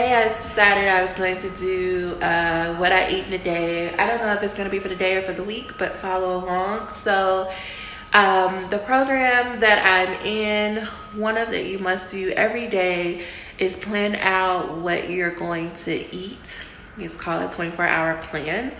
today I decided I was going to do what I eat in a day. I don't know if it's going to be for the day or for the week, but follow along. So the program that I'm in, one of that you must do every day is plan out what you're going to eat. It's called a 24-hour plan.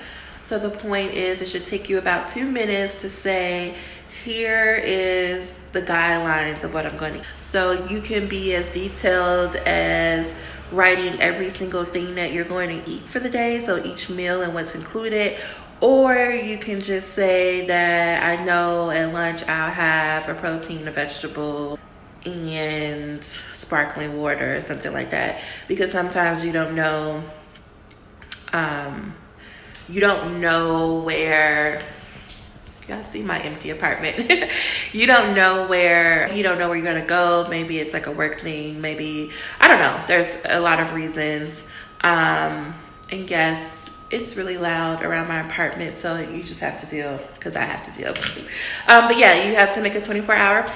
So the point is, it should take you about 2 minutes to say, here is the guidelines of what I'm going to eat. So you can be as detailed as writing every single thing that you're going to eat for the day, so each meal and what's included. Or you can just say that I know at lunch I'll have a protein, a vegetable, and sparkling water or something like that. Because sometimes you don't know where. Y'all see my empty apartment. you don't know where you're gonna go. Maybe it's like a work thing. Maybe, I don't know. There's a lot of reasons. And yes, it's really loud around my apartment, so you just have to deal, because I have to deal. But yeah, you have to make a 24-hour.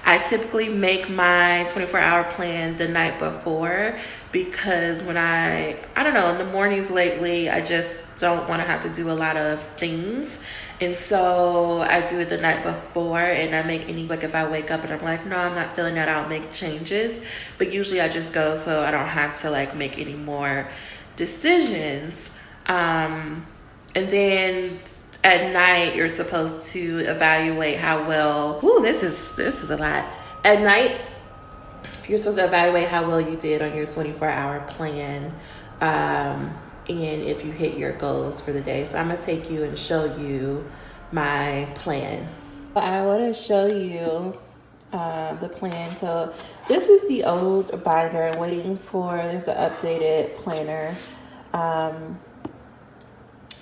I typically make my 24-hour plan the night before, because when I don't know, in the mornings lately, I just don't want to have to do a lot of things. And so I do it the night before, and I make any, like if I wake up and I'm like, no, I'm not feeling that, I'll make changes. But usually I just go so I don't have to like make any more decisions. And then at night, you're supposed to evaluate how well, this is a lot. At night, you're supposed to evaluate how well you did on your 24-hour plan. And if you hit your goals for the day. So I'm going to take you and show you my plan. I want to show you the plan. So this is the old binder. I'm waiting for, there's an updated planner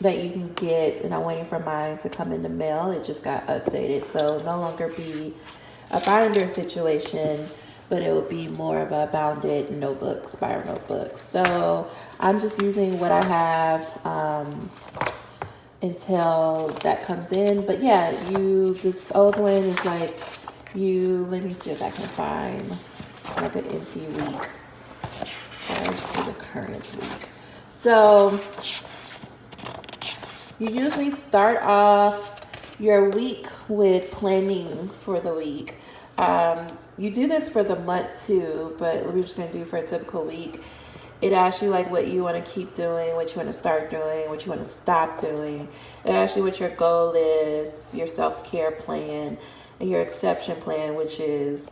that you can get, and I'm waiting for mine to come in the mail. It just got updated, so no longer be a binder situation, but it will be more of a bounded notebook, spiral notebook. So I'm just using what I have until that comes in. But yeah, this old one is like, let me see if I can find like an empty week. Or just do the current week. So you usually start off your week with planning for the week. You do this for the month too, but we're just going to do for a typical week. It asks you like what you want to keep doing, what you want to start doing, what you want to stop doing. It asks you what your goal is, your self-care plan, and your exception plan, which is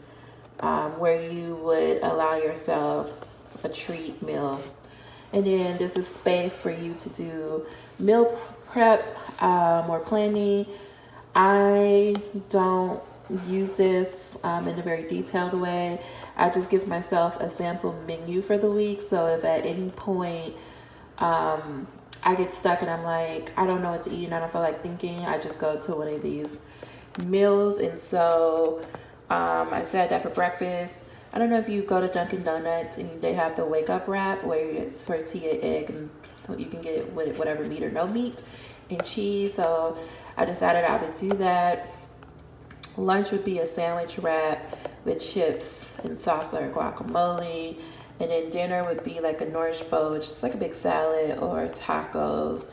where you would allow yourself a treat meal. And then this is space for you to do meal prep or planning. I don't use this in a very detailed way. I just give myself a sample menu for the week. So if at any point I get stuck and I'm like, I don't know what to eat and I don't feel like thinking, I just go to one of these meals. And so I said that for breakfast. I don't know if you go to Dunkin' Donuts and they have the wake up wrap where it's tortilla, egg, and you can get whatever meat or no meat and cheese. So I decided I would do that. Lunch would be a sandwich wrap with chips and salsa or guacamole. And then dinner would be like a Nourish bowl, which is like a big salad or tacos.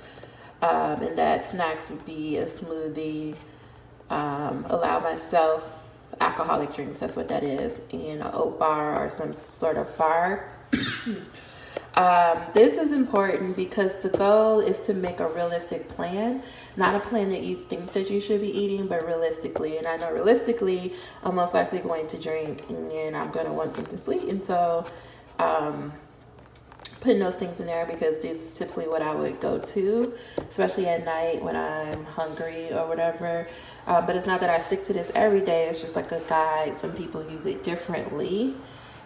And that snacks would be a smoothie. Allow myself alcoholic drinks, that's what that is, and an oat bar or some sort of bar. This is important because the goal is to make a realistic plan, not a plan that you think that you should be eating, but realistically. And I know realistically, I'm most likely going to drink and I'm going to want something sweet. And so putting those things in there, because this is typically what I would go to, especially at night when I'm hungry or whatever. But it's not that I stick to this every day. It's just like a guide. Some people use it differently.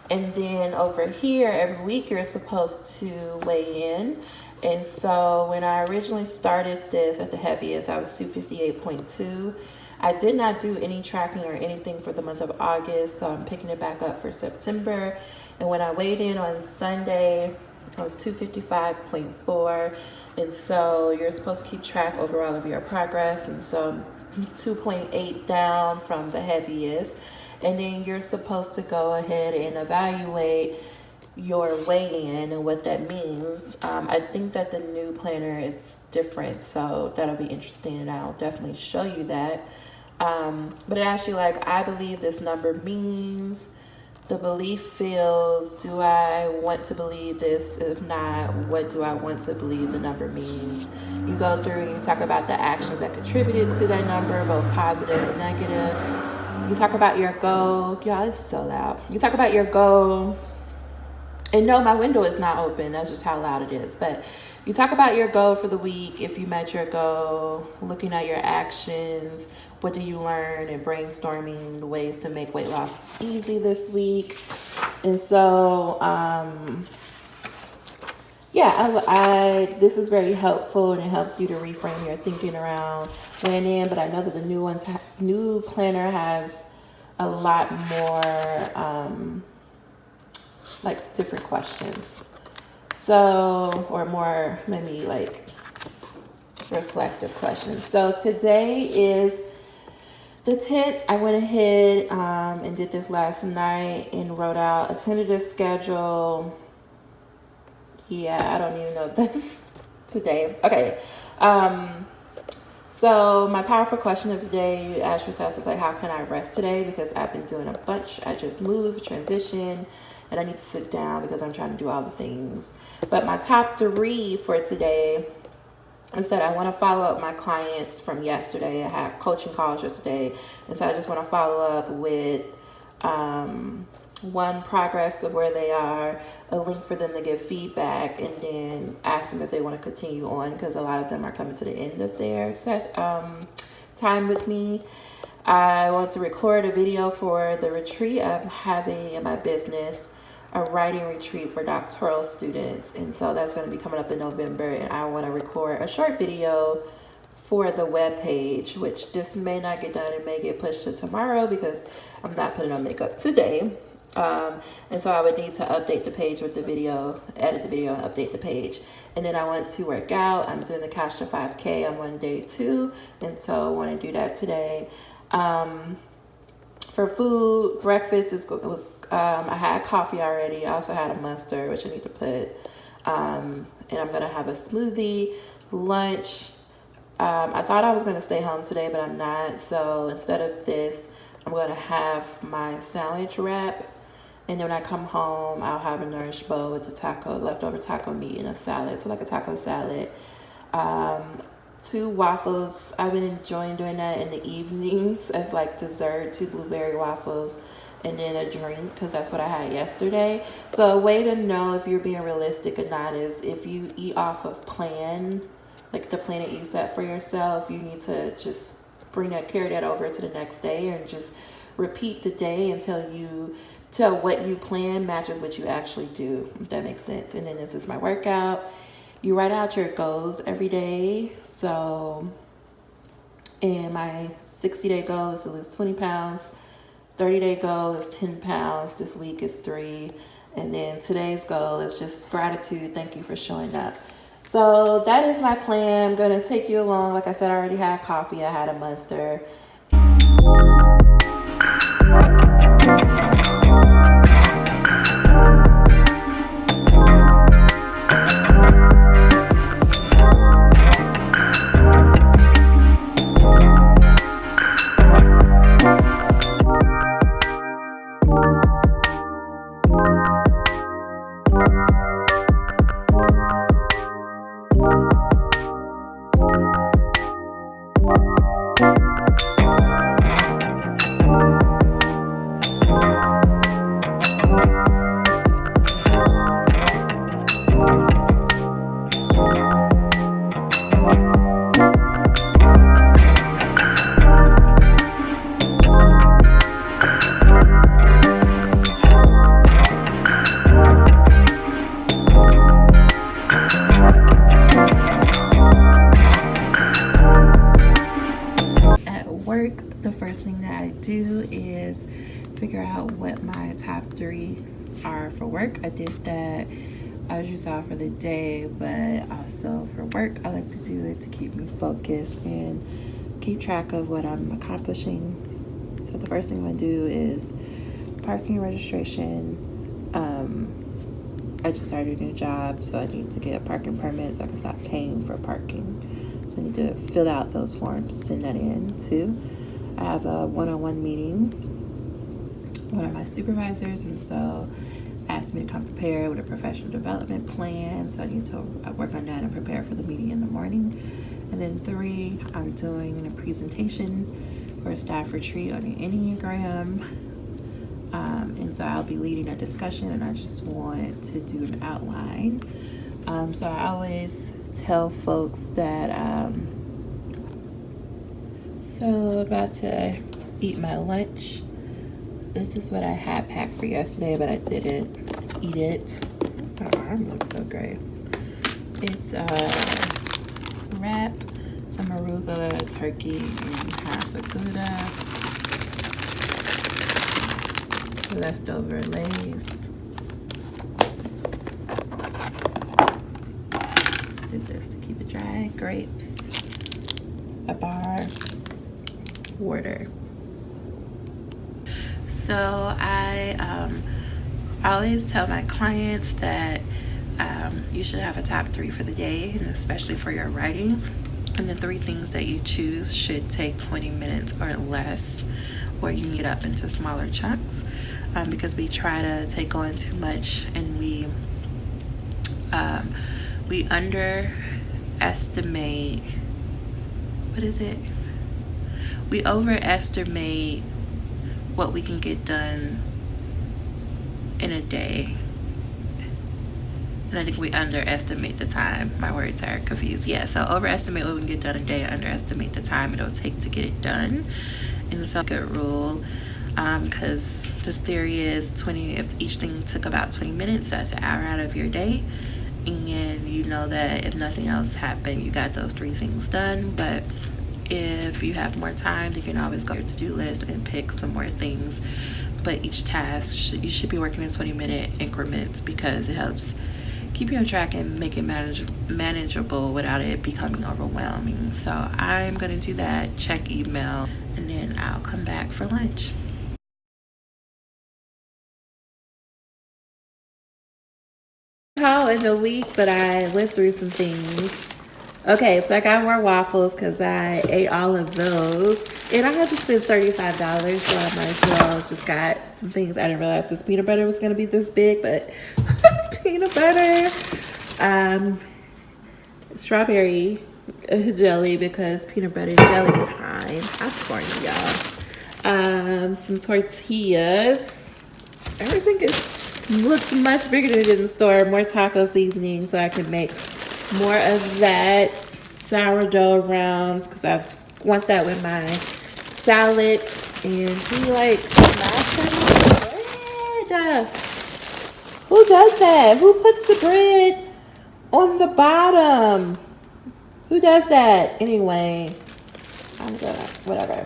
And then over here, every week you're supposed to weigh in. And so when I originally started this at the heaviest, I was 258.2. I did not do any tracking or anything for the month of August, so I'm picking it back up for September. And when I weighed in on Sunday, I was 255.4. And so you're supposed to keep track overall of your progress. And so 2.8 down from the heaviest. And then you're supposed to go ahead and evaluate your weigh-in and what that means. I think that the new planner is different, so that'll be interesting, and I'll definitely show you that. But it asks you, like, I believe this number means, the belief feels, do I want to believe this? If not, what do I want to believe the number means? You go through and you talk about the actions that contributed to that number, both positive and negative. You talk about your goal. Y'all, it's so loud. You talk about your goal. And no, my window is not open. That's just how loud it is. But you talk about your goal for the week, if you met your goal, looking at your actions, what do you learn, and brainstorming the ways to make weight loss easy this week. And so, this is very helpful, and it helps you to reframe your thinking around weighing in. But I know that the new planner has a lot more like different questions. So, or more, maybe like reflective questions. So today is the 10th. I went ahead and did this last night and wrote out a tentative schedule. Yeah, I don't even know if that's today. Okay. So my powerful question of the day, you ask yourself, is like, how can I rest today? Because I've been doing a bunch. I just moved, transition, and I need to sit down because I'm trying to do all the things. But my top 3 for today is that I want to follow up my clients from yesterday. I had coaching calls yesterday, and so I just want to follow up with one, progress of where they are, a link for them to give feedback, and then ask them if they want to continue on, because a lot of them are coming to the end of their set time with me. I want to record a video for the retreat I'm having in my business, a writing retreat for doctoral students, and so that's going to be coming up in November. And I want to record a short video for the web page, which this may not get done. It may get pushed to tomorrow because I'm not putting on makeup today. And so I would need to update the page with the video, edit the video, and update the page. And then I want to work out. I'm doing the Couch to 5K. I'm on day 2, and so I want to do that today. For food, breakfast I had coffee already. I also had a mustard, which I need to put. And I'm gonna have a smoothie. Lunch, I thought I was gonna stay home today, but I'm not. So instead of this, I'm gonna have my sandwich wrap. And then when I come home, I'll have a nourished bowl with the leftover taco meat and a salad. So like a taco salad. 2 waffles. I've been enjoying doing that in the evenings as like dessert, 2 blueberry waffles, and then a drink, because that's what I had yesterday. So a way to know if you're being realistic or not is if you eat off of plan, like the plan that you set for yourself, you need to just carry that over to the next day and just repeat the day until what you plan matches what you actually do, if that makes sense. And then this is my workout. You write out your goals every day. So, and my 60-day goal is to lose 20 pounds. 30-day goal is 10 pounds. This week is 3. And then today's goal is just gratitude. Thank you for showing up. So that is my plan. I'm going to take you along. Like I said, I already had coffee. I had a mustard. First thing that I do is figure out what my top 3 are for work. I did that as you saw for the day, but also for work I like to do it to keep me focused and keep track of what I'm accomplishing. So the first thing I'm gonna do is parking registration, I just started a new job, so I need to get a parking permit so I can stop paying for parking. So I need to fill out those forms, send that in too. I have a one-on-one meeting with one of my supervisors, and so asked me to come prepared with a professional development plan. So I need to work on that and prepare for the meeting in the morning. And then 3, I'm doing a presentation for a staff retreat on the Enneagram. And so I'll be leading a discussion, and I just want to do an outline. So I always tell folks that, so I'm about to eat my lunch. This is what I had packed for yesterday, but I didn't eat it. My arm looks so great. It's wrap, some arugula, turkey, and half a Gouda. Leftover Lay's. What is this to keep it dry? Grapes, a bar, water. So I always tell my clients that you should have a top 3 for the day, and especially for your writing. And the 3 things that you choose should take 20 minutes or less, or you can get up into smaller chunks, because we try to take on too much, and we underestimate, we overestimate what we can get done in a day. And I think we underestimate the time. My words are confused. Yeah, so overestimate what we can get done in a day, underestimate the time it'll take to get it done. And so a good rule, because the theory is if each thing took about 20 minutes, that's an hour out of your day. And you know that if nothing else happened, you got those 3 things done. But if you have more time, you can always go to your to-do list and pick some more things. But each task, you should be working in 20-minute increments, because it helps keep you on track and make it manageable without it becoming overwhelming. So I'm going to do that, check email, and then I'll come back for lunch. How in the week, but I went through some things. Okay, so I got more waffles because I ate all of those. And I had to spend $35, so I might as well just got some things. I didn't realize this peanut butter was going to be this big, but peanut butter. Strawberry jelly, because peanut butter jelly time. Popcorn, y'all. Some tortillas. Everything looks much bigger than it did in the store. More taco seasoning, so I can make more of that. Sourdough rounds, because I want that with my salads. And he likes bread. Who does that? Who puts the bread on the bottom? Who does that? Anyway, whatever.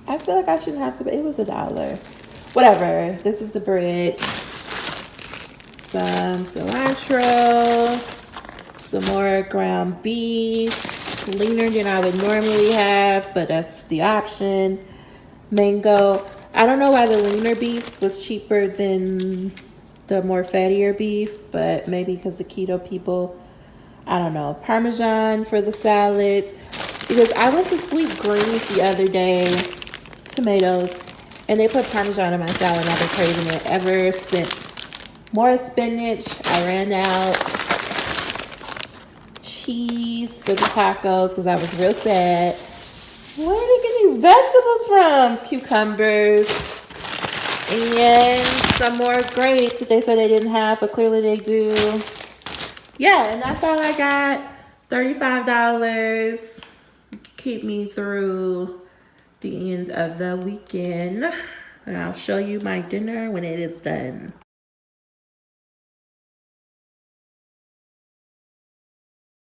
I feel like I shouldn't have to, but it was $1. Whatever. This is the bread. Some cilantro, some more ground beef, leaner than I would normally have, but that's the option. Mango. I don't know why the leaner beef was cheaper than the more fattier beef, but maybe because the keto people, I don't know. Parmesan for the salads, because I went to Sweet Greens the other day, tomatoes, and they put Parmesan in my salad, and I've been craving it ever since. More spinach. I ran out. Cheese for the tacos, because I was real sad. Where are they getting these vegetables from? Cucumbers. And some more grapes that they said they didn't have, but clearly they do. Yeah, and that's all I got. $35. Keep me through the end of the weekend. And I'll show you my dinner when it is done.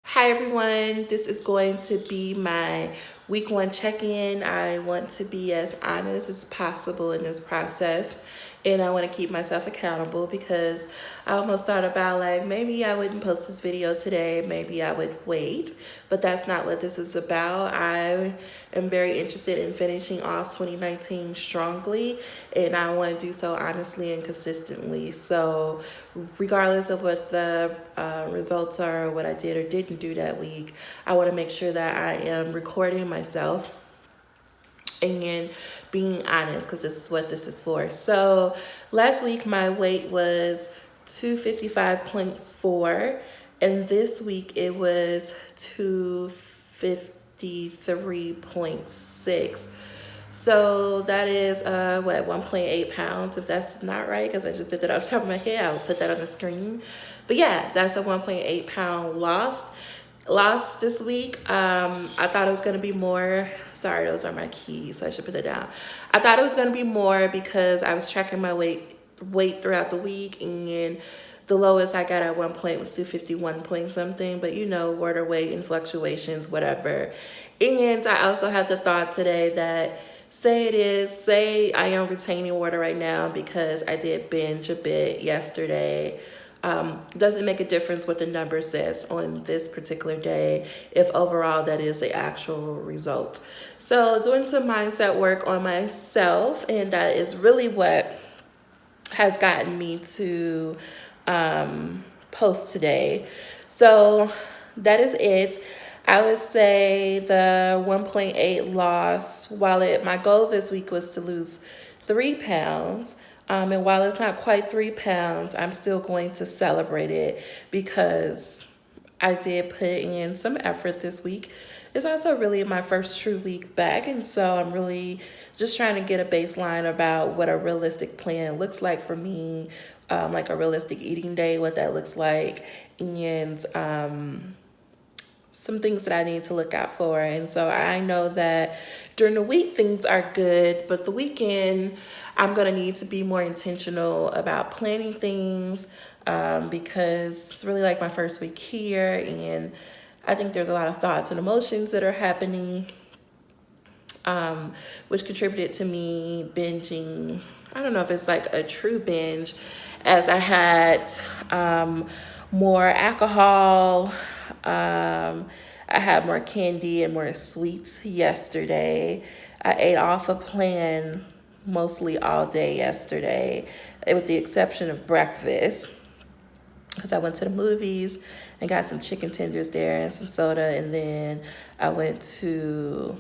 Hi everyone, this is going to be my week 1 check-in. I want to be as honest as possible in this process and I want to keep myself accountable, because I almost thought about, like, maybe I wouldn't post this video today, maybe I would wait, but that's not what this is about. I am very interested in finishing off 2019 strongly, and I want to do so honestly and consistently. So regardless of what the results are, or what I did or didn't do that week, I want to make sure that I am recording myself and being honest, because this is what this is for. So last week my weight was 255.4, and this week it was 253.6. So that is what, 1.8 pounds, if that's not right, because I just did that off the top of my head. I'll put that on the screen. But yeah, that's a 1.8 pound loss this week. I thought it was going to be more. Sorry, those are my keys, so I should put that down. I thought it was going to be more because I was tracking my weight throughout the week, and the lowest I got at one point was 251 point something, but you know, water weight and fluctuations, whatever. And I also had the thought today that say I am retaining water right now because I did binge a bit yesterday. Doesn't make a difference what the number says on this particular day, if overall that is the actual result. So doing some mindset work on myself, and that is really what has gotten me to post today. So that is it. I would say the 1.8 loss, while my goal this week was to lose 3 pounds, and while it's not quite 3 pounds, I'm still going to celebrate it because I did put in some effort this week. It's also really my first true week back, and so I'm really just trying to get a baseline about what a realistic plan looks like for me, like a realistic eating day, what that looks like, and some things that I need to look out for. And so I know that during the week things are good, but the weekend I'm going to need to be more intentional about planning things, because it's really like my first week here, and I think there's a lot of thoughts and emotions that are happening, which contributed to me binging. I don't know if it's like a true binge, as I had more alcohol. I had more candy and more sweets yesterday. I ate off a plan mostly all day yesterday, with the exception of breakfast, because I went to the movies and got some chicken tenders there and some soda. And then I went to,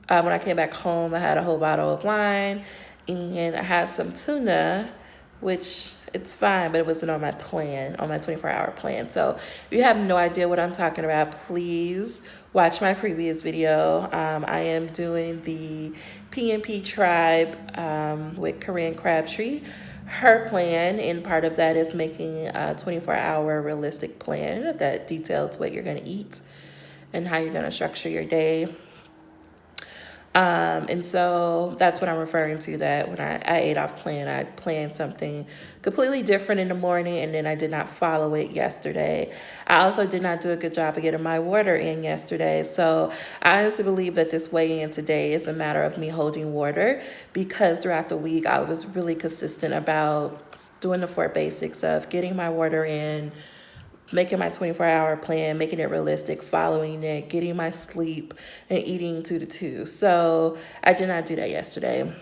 when I came back home, I had a whole bottle of wine, and I had some tuna, which it's fine, but it wasn't on my plan, on my 24-hour plan. So if you have no idea what I'm talking about, please watch my previous video. I am doing the PNP Tribe with Corinne Crabtree. Her plan, and part of that is making a 24-hour realistic plan that details what you're going to eat and how you're going to structure your day. And so that's what I'm referring to, that when I ate off plan, I planned something completely different in the morning, and then I did not follow it yesterday. I also did not do a good job of getting my water in yesterday. So I honestly believe that this weigh-in today is a matter of me holding water, because throughout the week I was really consistent about doing the 4 basics of getting my water in, making my 24-hour plan, making it realistic, following it, getting my sleep, and eating 2 to 2. So I did not do that yesterday,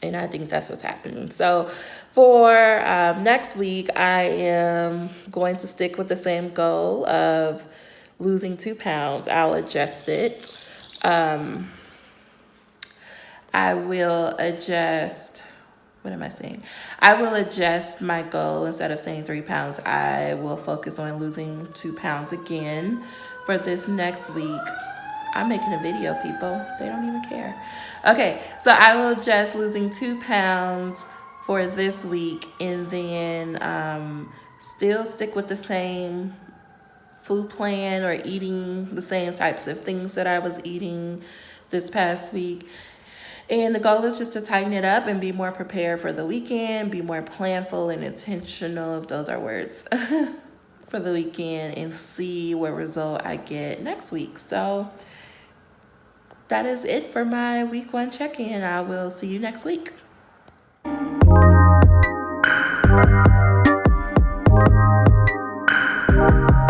and I think that's what's happening. So for next week, I am going to stick with the same goal of losing 2 pounds. I'll adjust it. I will adjust. What am I saying? I will adjust my goal. Instead of saying 3 pounds, I will focus on losing 2 pounds again for this next week. I'm making a video, people. They don't even care. Okay, so I will adjust losing 2 pounds for this week, and then still stick with the same food plan or eating the same types of things that I was eating this past week. And the goal is just to tighten it up and be more prepared for the weekend, be more planful and intentional, if those are words, for the weekend, and see what result I get next week. So that is it for my week 1 check-in. I will see you next week. Bye.